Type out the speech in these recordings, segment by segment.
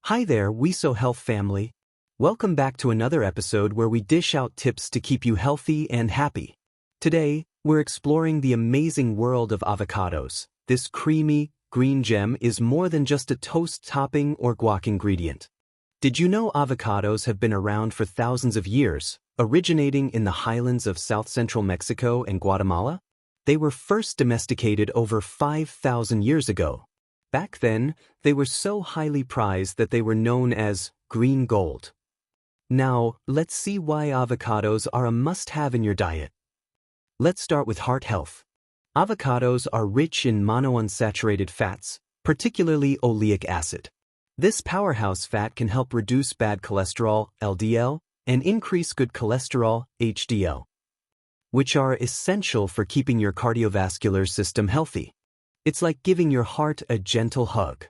Hi there, WeSo Health family. Welcome back to another episode where we dish out tips to keep you healthy and happy. Today, we're exploring the amazing world of avocados. This creamy, green gem is more than just a toast topping or guac ingredient. Did you know avocados have been around for thousands of years, originating in the highlands of south-central Mexico and Guatemala? They were first domesticated over 5,000 years ago. Back then, they were so highly prized that they were known as green gold. Now, let's see why avocados are a must-have in your diet. Let's start with heart health. Avocados are rich in monounsaturated fats, particularly oleic acid. This powerhouse fat can help reduce bad cholesterol, LDL, and increase good cholesterol, HDL, which are essential for keeping your cardiovascular system healthy. It's like giving your heart a gentle hug.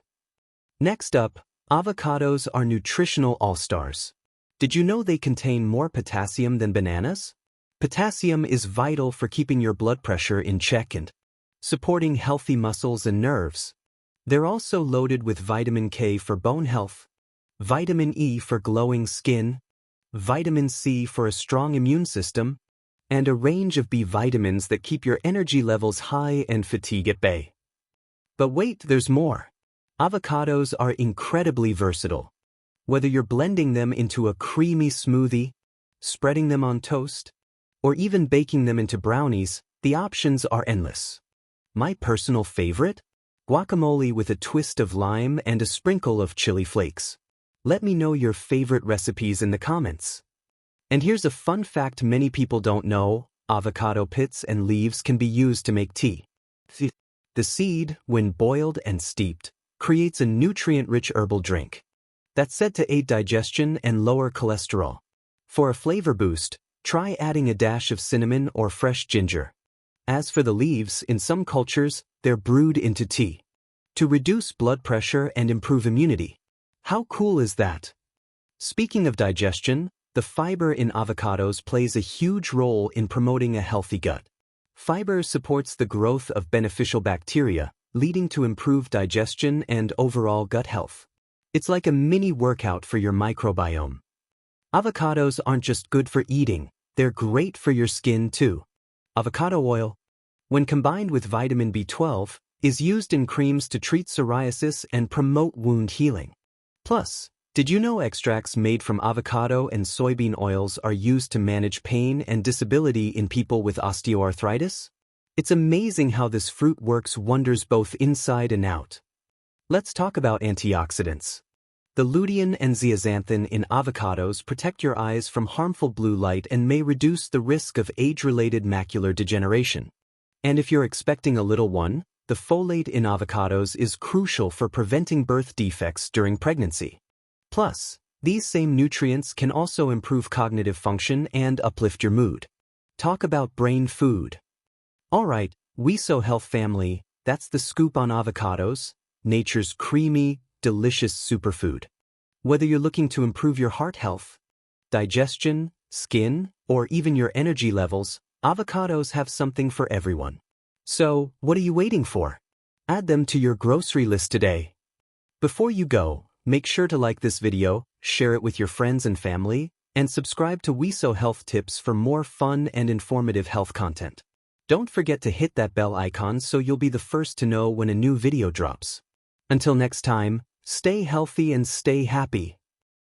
Next up, avocados are nutritional all-stars. Did you know they contain more potassium than bananas? Potassium is vital for keeping your blood pressure in check and supporting healthy muscles and nerves. They're also loaded with vitamin K for bone health, vitamin E for glowing skin, vitamin C for a strong immune system, and a range of B vitamins that keep your energy levels high and fatigue at bay. But wait, there's more. Avocados are incredibly versatile. Whether you're blending them into a creamy smoothie, spreading them on toast, or even baking them into brownies, the options are endless. My personal favorite? Guacamole with a twist of lime and a sprinkle of chili flakes. Let me know your favorite recipes in the comments. And here's a fun fact many people don't know: avocado pits and leaves can be used to make tea. The seed, when boiled and steeped, creates a nutrient-rich herbal drink that's said to aid digestion and lower cholesterol. For a flavor boost, try adding a dash of cinnamon or fresh ginger. As for the leaves, in some cultures, they're brewed into tea to reduce blood pressure and improve immunity. How cool is that? Speaking of digestion, the fiber in avocados plays a huge role in promoting a healthy gut. Fiber supports the growth of beneficial bacteria, leading to improved digestion and overall gut health. It's like a mini workout for your microbiome. Avocados aren't just good for eating, they're great for your skin too. Avocado oil, when combined with vitamin B12, is used in creams to treat psoriasis and promote wound healing. Plus, did you know extracts made from avocado and soybean oils are used to manage pain and disability in people with osteoarthritis? It's amazing how this fruit works wonders both inside and out. Let's talk about antioxidants. The lutein and zeaxanthin in avocados protect your eyes from harmful blue light and may reduce the risk of age-related macular degeneration. And if you're expecting a little one, the folate in avocados is crucial for preventing birth defects during pregnancy. Plus, these same nutrients can also improve cognitive function and uplift your mood. Talk about brain food. Alright, WeSo Health family, that's the scoop on avocados, nature's creamy, delicious superfood. Whether you're looking to improve your heart health, digestion, skin, or even your energy levels, avocados have something for everyone. So, what are you waiting for? Add them to your grocery list today. Before you go, make sure to like this video, share it with your friends and family, and subscribe to WeSo Health Tips for more fun and informative health content. Don't forget to hit that bell icon so you'll be the first to know when a new video drops. Until next time, stay healthy and stay happy.